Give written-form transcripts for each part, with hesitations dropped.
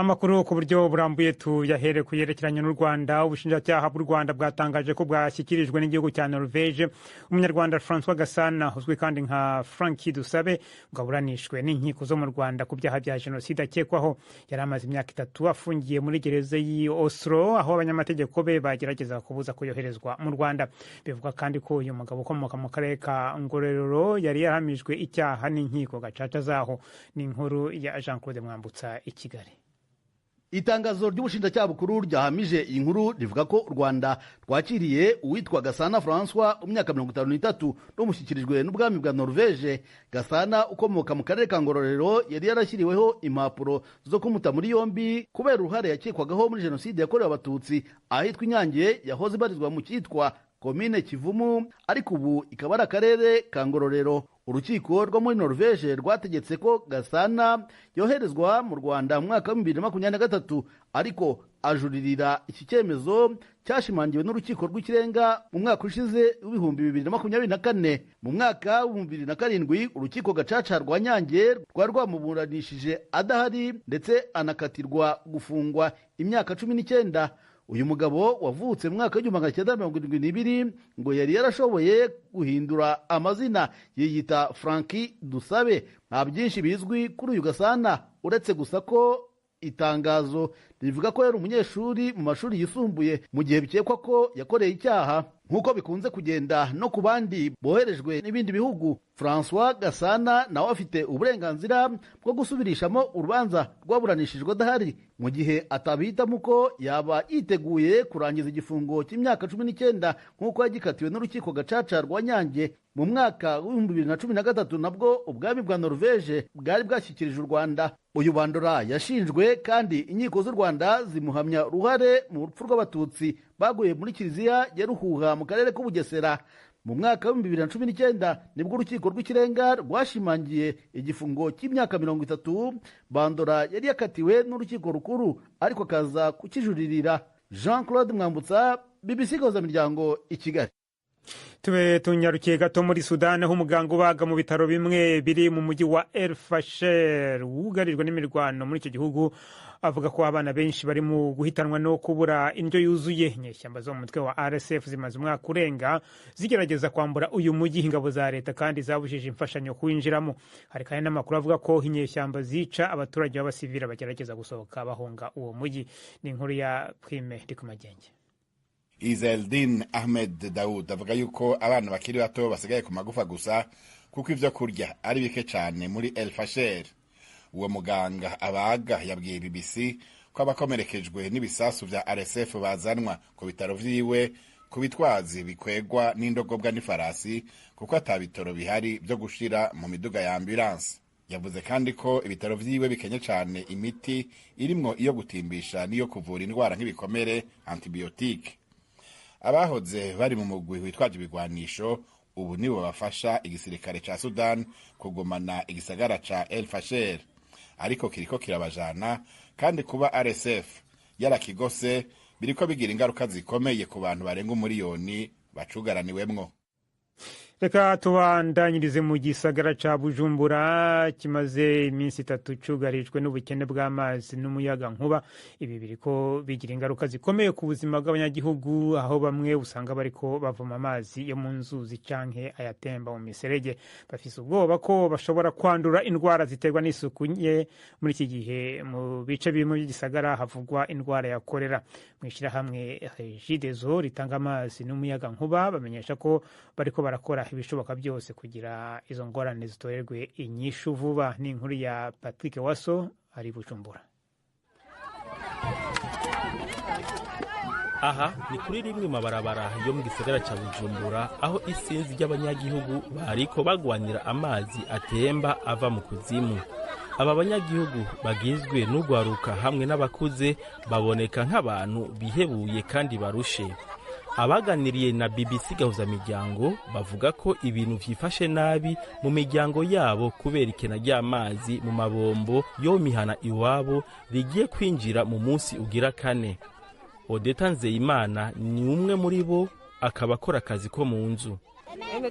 Amakuru ku buryo burambuye tuyahere kuyerekeranye n'u Rwanda. Ubushinjacyaha bw'u Rwanda bwatangaje ko bwashyikirijwe n'igihugu cya Norvège umunyarwanda François Gasana uzwi kandi nka Frankie Dusabe bwaburanishwe n'inkiko zo mu Rwanda ku byaha bya jenoside akekwaho. Yari amaze imyaka 3 afungiye muri gereza y'i Oslo aho abanyamategeko be bagerageza kubuza kuyoherezwa mu Rwanda. Bivuga kandi ko uyu mugabo ukomoka mu karere ka Ngororero yari yahamijwe icyaha n'inkiko gacaca zaho. Ni inkuru ya Jean Claude Mwambutsa i Kigali. Itangazo ry'ubushinjacyaha bukuru ryahamije iyi nkuru rivuga ko u Rwanda rwakiriye uwitwa Gasana François umyaka 53 n'umushyikirijwe n'ubwami bwa Norvège. Gasana ukomoka mu karere ka Ngororero yari yarashyiriweho impapuro zo kumuta muri yombi kubera uruhare yakekwagaho muri jenoside yakorewe abatutsi ahitwa Inyange yahoze ibarizwa mu cyitwa komine Kivumu, ariko ubu ikaba ari akarere ka Ngororero. Urukiko rwo muri Norvège rwategetse ko Gasana yoherezwa mu Rwanda mu mwaka wa 2023, ariko ajuririra iki cyemezo cyashimangiwe n'urukiko rw'ikirenga mu mwaka ushize w'ibihumbi 2024. Mu mwaka wa 2007 urukiko gacaca rwa Nyange rwari rwamuburanishije adahari ndetse anakatirwa gufungwa imyaka 19. Uyu mugabo wavutse mu mwaka w'1972 ngo yari yarashoboye guhindura amazina, yiyita Frankie Dusabe. Nta byinshi bizwi kuri uyu Gasana uretse gusa ko itangazo rivuga ko yari umunyeshuri mu mashuri yisumbuye mu gihe bikekwa ko yakoreye icyaha. Nk'uko bikunze kugenda no ku bandi boherejwe n'ibindi bihugu, François Gasana nawe afite uburenganzira bwo gusubirishamo urubanza rwaburanishijwe adahari mu gihe atabihitamo ko yaba yiteguye kurangiza igifungo cy'imyaka 19 nk'uko yagikatiwe n'urukiko gacaca rwa Nyange. Mu mwaka wa 2013 nabwo ubwami bwa Norvège bwari bwashyikirije u Rwanda. Uyu bandora yashinjwe kandi inkiko z'u Rwanda zimuhamya uruhare mu rupfu rw'abatutsi baguye muri kiliziya ya Ruhuha mu karere k'Ubugesera. Mu mwaka wa 2019 nibwo urukiko rw'ikirenga rwashimangiye igifungo cy'imyaka 30 bandora yari yakatiwe n'urukiko rukuru, ariko akaza kukijuririra. Jean Claude Mwambutsa, BBC Gahuzamiryango i Kigali. Tube tunyarukiye gato muri Sudan aho umuganga ubaga mu bitaro bimwe biri mu mujyi wa El Fasher wugarijwe n'imirwano muri icyo gihugu avuga ko abana benshi bari mu guhitanwa no kubura indyo yuzuye. Inyeshyamba zo mu mutwe wa RSF zimaze umwaka urenga zigerageza kwambura uyu mujyi ingabo za leta kandi zabujije imfashanyo kwinjiramo. Hari kandi n'amakuru avuga ko inyeshyamba zica abaturage b'abasivili bagerageza gusohoka bahunga uwo mujyi. Ni inkuru ya Prime Ndikumagenge. Izeldin Ahmed Daoud avuga yuko abana bakiri bato basigaye ku magufa gusa kuko ivyo kurya ari bike cyane muri El Fasher. Uwo muganga abaga yabwiye BBC ko abakomerekejwe n'ibisasu vya RSF bazanwa ku bitaro vyiwe ku bitwazi bikwegwa n'indogobwa n'ifarasi kuko atabitoro bihari byo gushira mu miduga ya ambulance. Yavuze kandi ko ibitaro vyiwe bikenye cyane imiti irimwo iyo gutimbisha niyo kuvura indwara nk'ibikomere antibiotique. Abahoze bari mu mugwi witwaje ibigwanisho ubu nibo bafasha igisirikare ca Sudan kugumana igisagara ca El Fasher, ariko kiriko kirabajana kandi kuba RSF yarakigose biriko bigira ingaruka zikomeye ku bantu barenga umuriyoni bacugaraniwemwo. Reka tubandanyirize mu gisagara ca Bujumbura kimaze iminsi 3 cugarijwe n'ubukene bw'amazi n'umuyaga nkuba. Ibi biriko bigira ingaruka zikomeye ku buzima bw'abanyagihugu aho bamwe usanga bariko bavoma amazi yo mu nzuzi canke ayatemba mu miserege. Bafise ubwoba ko bashobora kwandura indwara ziterwa n'isuku nke. Muri iki gihe mu bice bimwe by'igisagara havugwa indwara ya kolera. Mwishira hamwe Regideso ritanga amazi n'umuyaga nkuba bamenyesha ko bariko barakora ibishoboka byose kugira izo ngorane zitorerwe inyishu vuba. Ni inkuru ya Patrick Waso ari Bujumbura. Aha ni kuri rimwe mabarabara yo mu gisagara cya Bujumbura aho isinzi ry'abanyagihugu bariko bagwanira amazi atemba ava mu kuzimu. Aba banyagihugu bagizwe n'ugwaruka hamwe n'abakuze baboneka nk'abantu bihebuye kandi barushe. Abaganiriye na BBC Gahuzamiryango bavuga ko ibintu vyifashe nabi mu miryango yabo kubera ikena ry'amazi mu mabombo yo mihana iwabo rigiye kwinjira mu munsi ugira 4. Odeta Nzeyimana ni umwe muri bo, akaba akora akazi ko mu nzu.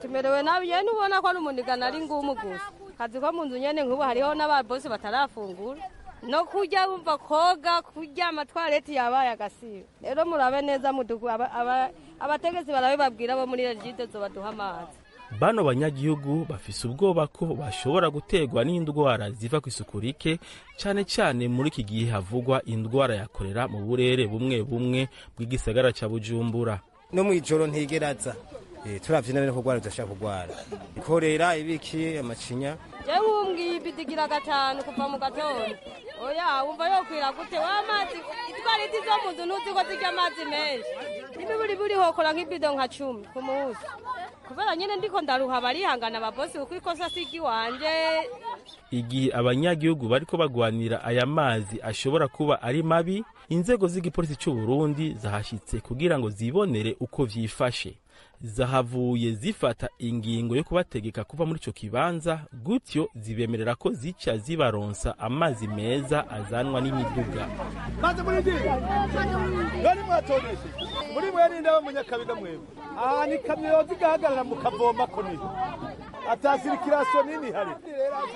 Tumerewe nabi yene ubona ko n'umunigana ari ngumu gusa. Kazi ko mu nzu nyene nk'ubu hariho n'ababosi batarafungura. no kurya wumva koga kurya amatwareti yabaye agasiba rero murabe neza mudugu abategetsi barabibabwira bo muri Regidezo baduha amazi. Bano banyagihugu bafise ubwoba ko bashobora gutegwa n'indwara ziva ku isuku rike cyane cyane muri iki gihe havugwa indwara ya kolera mu burere bumwe bumwe bw'igisagara ca Bujumbura. No mwijoro ntigeraza turavye nane kugwara udashaka kugwara kolera ibiki amacinya jewe umbwiye ibidigira 5 kuva mu gatondo oya wumva yokwira gute w'amazi itwariti zo mu nzu ntuziko zirya amazi menshi n'ibiburi buri hokora nk'ibido nka 10 ku munsi kubera nyene ndiko ndaruha barihangana ababosi kuko ikosa sigi wanje. Igihe abanyagihugu bariko bagwanira aya mazi ashobora kuba ari mabi, inzego z'igipolisi cy'u Burundi zahashitse kugira ngo zibonere uko vyifashe. Zahavuye zifata ingingo yo kubategeka kuva muri ico kibanza, gutyo zibemerera ko zica zibaronsa amazi meza azanwa n'imiduga. Maze muri ndi bari mwatoneshe muri mwari ndaba munyakabiga mwebwe aha ni kamyo zigahagarara mu kavoma ko ni atasirikirasyo nini hari.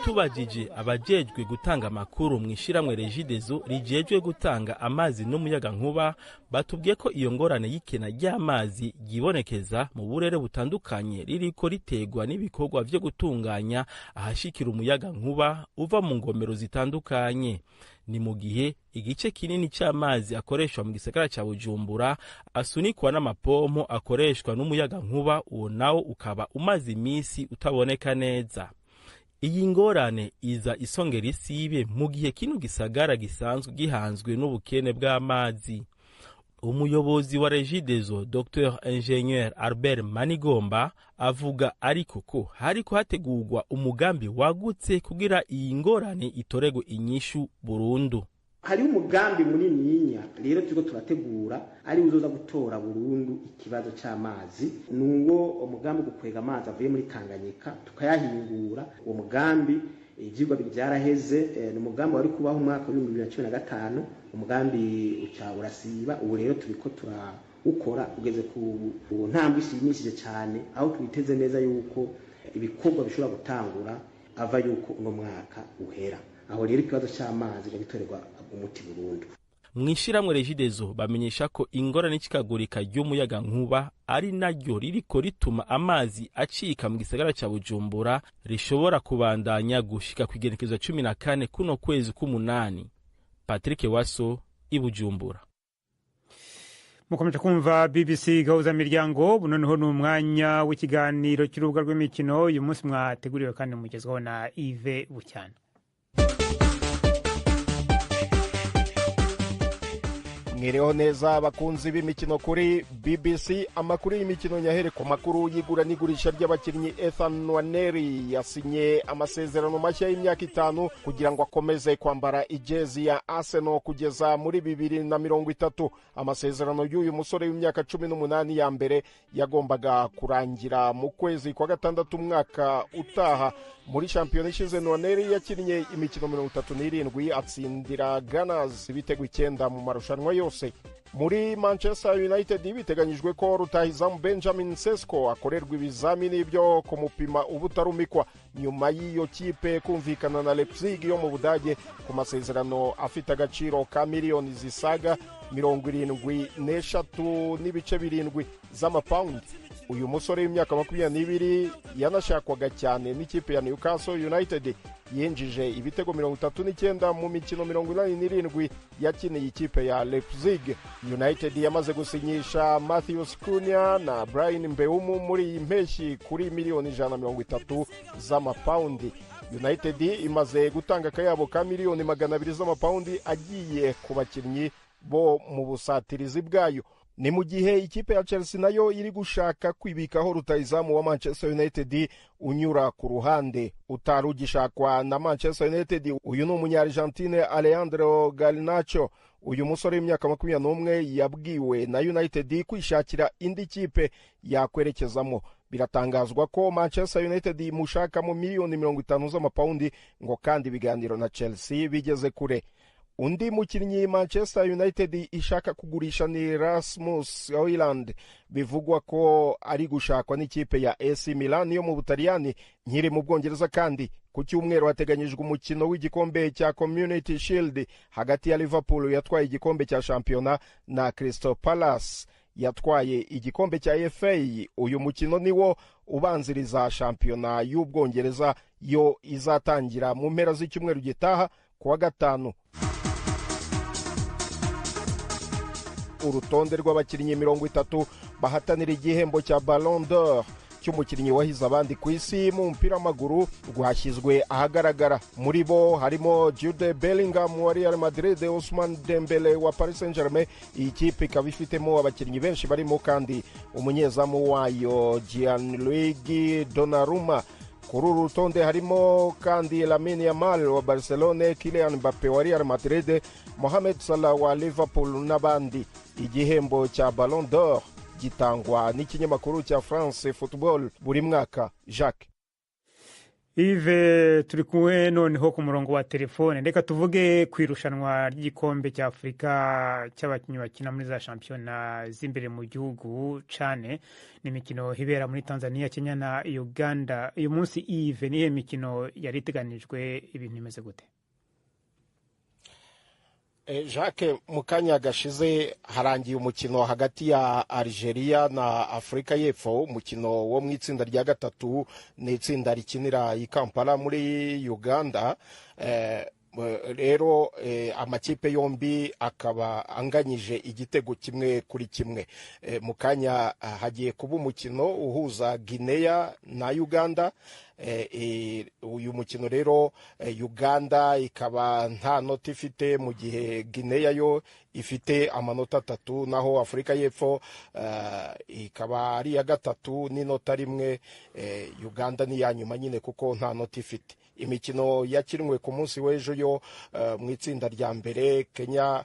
Tubajije abajejwe gutanga amakuru mw'ishiramwe Regidezo rijejwe gutanga amazi n'umuyaga nkuba, batubwiye ko iyo ngorane y'ikena ry'amazi yibonekeza mu burere butandukanye ririko ritegwa n'ibikorwa vyo gutunganya ahashikira umuyaga nkuba uva mu ngomero zitandukanye. Ni mu gihe igice kinini cy'amazi akoreshwa mu gisagara ca Bujumbura asunikwa n'amapompo akoreshwa n'umuyaga nkuba, uwo nawo ukaba umaze imisi utaboneka neza. Iyi ngorane iza isongera isibe mu gihe kino gisagara gisanzwe gihanzwe n'ubukene bw'amazi. Umuyobozi wa Regidezo Dr Ingenieur Albert Manigomba avuga ariko ko hariko hategurwa umugambi wagutse kugira iyi ngorane itoregwe inyishu burundu. Hari umugambi munininya rero turiko turategura ari uzoza gutora burundu ikibazo c'amazi, nuwo umugambi gukwega amazi avuye muri Tanganyika tukayahingura. Uwo mugambi ivyigwa byaraheze, ni umugambi wari kubaho umwaka wa 2015, umugambi uca urasiba. Ubu rero turiko turawukora ugeze ku ntambwe ishimishije cyane, aho twiteze neza yuko ibikorwa bishobora gutangura ava yuko uno mwaka uhera. Aho rero ikibazo cy'amazi gabitorerwa umuti burundu. Mw'ishiramwe Regidezo bamenyesha ko ingorane n'ikikagurika ry'umuyaga nkuba ari naryo ririko rituma amazi acika mu gisagara ca Bujumbura rishobora kubandanya gushika kwigerekezo 14 kuno kwezi k'umunani. Patrick Waso, Ibujumbura. Mukomeje kumva BBC Gahuza Miryango, bunoneho n'umwanya w'ikiganiro cy'urubuga rw'imikino. Uyu munsi mwateguriwe kandi mugezweho na Yves Bucyana. Mwireho neza bakunzi b'imikino kuri BBC. Amakuru y'imikino nyahere ku makuru y'igura n'igurisha ry'abakinnyi. Ethan Nwaneri yasinye amasezerano mashya y'imyaka 5 kugira ngo akomeze kwambara ijezi ya Arsenal kugeza muri 2030. Amasezerano y'uyu musore w'imyaka 18 ya mbere yagombaga kurangira mu kwezi kwa gatandatu umwaka utaha. Muri shampiyona ishize Nwaneri yakinnye imikino 37 atsindira Gunners ibitego 9 mu marushanwa yose. Muri Manchester United biteganyijwe ko rutahizamu Benjamin Sesko akorerwa ibizamini byo kumupima ubutarumikwa nyuma y'iyo kipe kumvikana na Leipzig yo mu Budage ku masezerano afite agaciro ka miliyoni zisaga 73.7 z'amapaundi. Uyu musore w'imyaka 22 yanashakwaga cyane n'ikipe ya Newcastle United, yinjije ibitego 39 mu mikino 87 yakiniye ikipe ya Leipzig. United yamaze gusinyisha Matheus Cunha na Brian Mbeumo muri iyi mpeshyi kuri miliyoni 130 z'amapaundi. United imaze gutanga akayabo ka miliyoni 200 z'amapaundi agiye ku bakinnyi bo mu busatirizi bwayo. Ni mu gihe ikipe ya Chelsea nayo iri gushaka kwibikaho rutahizamu wa Manchester United unyura ku ruhande utarugishakwa na Manchester United. Uyu ni umunya-Argentine Alejandro Garnacho. Uyu musore w'imyaka 21 yabwiwe na United kwishakira indi kipe yakwerekezamo. Biratangazwa ko Manchester United imushaka mu miliyoni 50 z'amapaundi, ngo kandi ibiganiro na Chelsea bigeze kure. Undi mukinnyi Manchester United ishaka kugurisha ni Rasmus Hojlund, bivugwa ko ari gushakwa n'ikipe ya AC Milan yo mu Butaliyani. Nkiri mu Bwongereza kandi ku ku cyumweru hateganyijwe umukino w'igikombe cya Community Shield hagati ya Liverpool yatwaye igikombe cya shampiyona na Crystal Palace yatwaye igikombe cya FA. Uyu mukino niwo ubanziriza shampiyona y'Ubwongereza yo izatangira mu mpera z'icyumweru gitaha kuwa gatanu. Urutonde rw'abakinnyi 30 bahatanira igihembo cya Ballon d'Or cy'umukinnyi wahize abandi ku isi mu mupira w'amaguru rwashyizwe ahagaragara. Muri bo harimo Jude Bellingham wa Real Madrid, Ousmane Dembele wa Paris Saint-Germain. Iyi kipe ikaba ifitemo abakinnyi benshi barimo kandi umunyezamu wayo Gianluigi Donnarumma. Kuri uru rutonde harimo kandi Lamine Yamal wa Barcelona, Kylian Mbappe wa Real Madrid, Mohamed Salah wa Liverpool n'abandi. Igihembo cya Ballon d'Or gitangwa n'ikinyamakuru cya France Football buri mwaka. Jacques Yves, turi kumwe noneho ku murongo wa telefone. Reka tuvuge ku irushanwa ry'igikombe cya Afurika cy'abakinnyi bakina muri za shampiyona z'imbere mu gihugu cane. Ni imikino ibera muri Tanzania, Kenya na Uganda. Uyu munsi Yves, nihe mikino yari iteganijwe, ibintu bimeze gute? Jacques, mu kanya gashize harangiye umukino hagati ya Algeria na Afurika y'Epfo. Umukino wo mu itsinda rya gatatu ni itsinda rikinira i Kampala muri Uganda. Rero amakipe yombi akaba anganyije igitego kimwe kuri kimwe. Mu kanya hagiye kuba umukino uhuza Guinea na Uganda. Uyu mukino rero Uganda ikaba nta nota ifite mu gihe Guinea yo ifite amanota 3, naho Afurika y'Epfo ikaba ari ya gatatu n'inota rimwe. Uganda ni ya nyuma nyine kuko nta nota ifite. Imikino yakinwe ku munsi w'ejo yo mu itsinda rya mbere, Kenya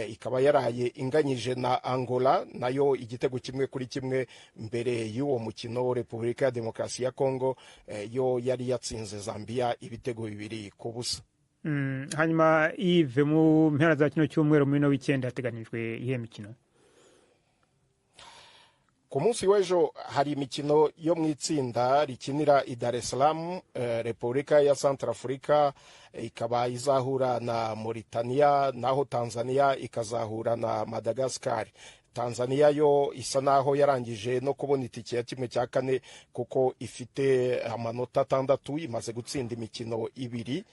ikaba yaraye inganyije na Angola nayo igitego kimwe kuri kimwe. Mbere y'uwo mukino Repubulika ya Demokarasi ya Kongo yo yari yatsinze Zambia ibitego 2-0. Hanyuma Yves, mu mpera za kino cyumweru muri no weekend hateganijwe ihe mikino? Ku munsi w'ejo hari imikino yo mu itsinda rikinira i Dar es Salaam. Repubulika ya Centrafrica ikaba izahura na Mauritania, naho Tanzania ikazahura na Madagascar. Tanzania yo isa naho yarangije no kubona itike ya 1/4 kuko ifite amanota 6, imaze gutsinda imikino 2.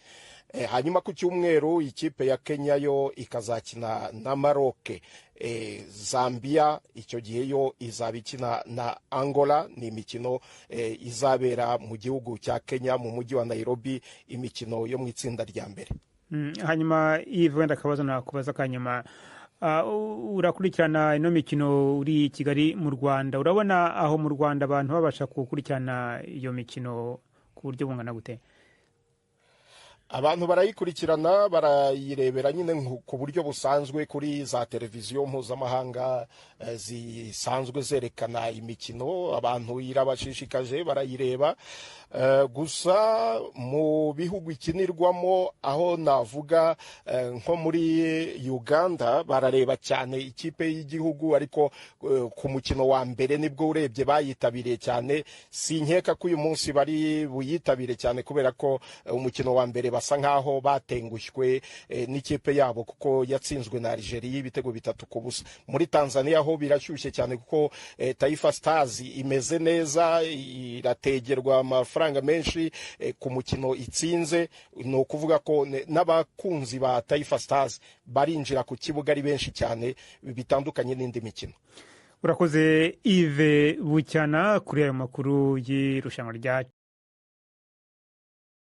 Hanyuma ku cyumweru ikipe ya Kenya yo ikazakina na Maroc. Zambia icyo gihe yo izabikina na Angola. Ni imikino izabera mu gihugu cya Kenya mu mujyi wa Nairobi, imikino yo mu itsinda rya mbere. Hanyuma Yves, wenda akabazo nakubaza kanyuma, urakurikirana ino mikino uri Kigali mu Rwanda, urabona aho mu Rwanda abantu babasha gukurikirana iyo mikino ku buryo bungana gute? Abantu barayikurikirana, barayirebera nyine ku buryo busanzwe kuri za televiziyo mpuzamahanga zisanzwe zerekana imikino. Abantu irabashishikaje, barayireba. Gusa mu bihugu ikinirwamo, aho navuga nko muri Uganda, barareba cyane ikipe y'igihugu, ariko ku mukino wa mbere nibwo urebye bayitabiriye cyane. Sinkeka ko uyu munsi bari buyitabire cyane kubera ko umukino wa mbere basa nkaho batengushywe n'ikipe yabo kuko yatsinzwe na Algeria ibitego 3-0. Muri Tanzania ho birashyushye cyane kuko Taifa Stars imeze neza, irategerwa amafaranga menshi ku mukino itsinze. No kuvuga ko n'abakunzi ba Taifa Stars barinjira ku kibuga ari benshi cyane, bitandukanye n'indi mikino. Urakoze Yves Bucyana kuri ayo makuru y'irushanwa rya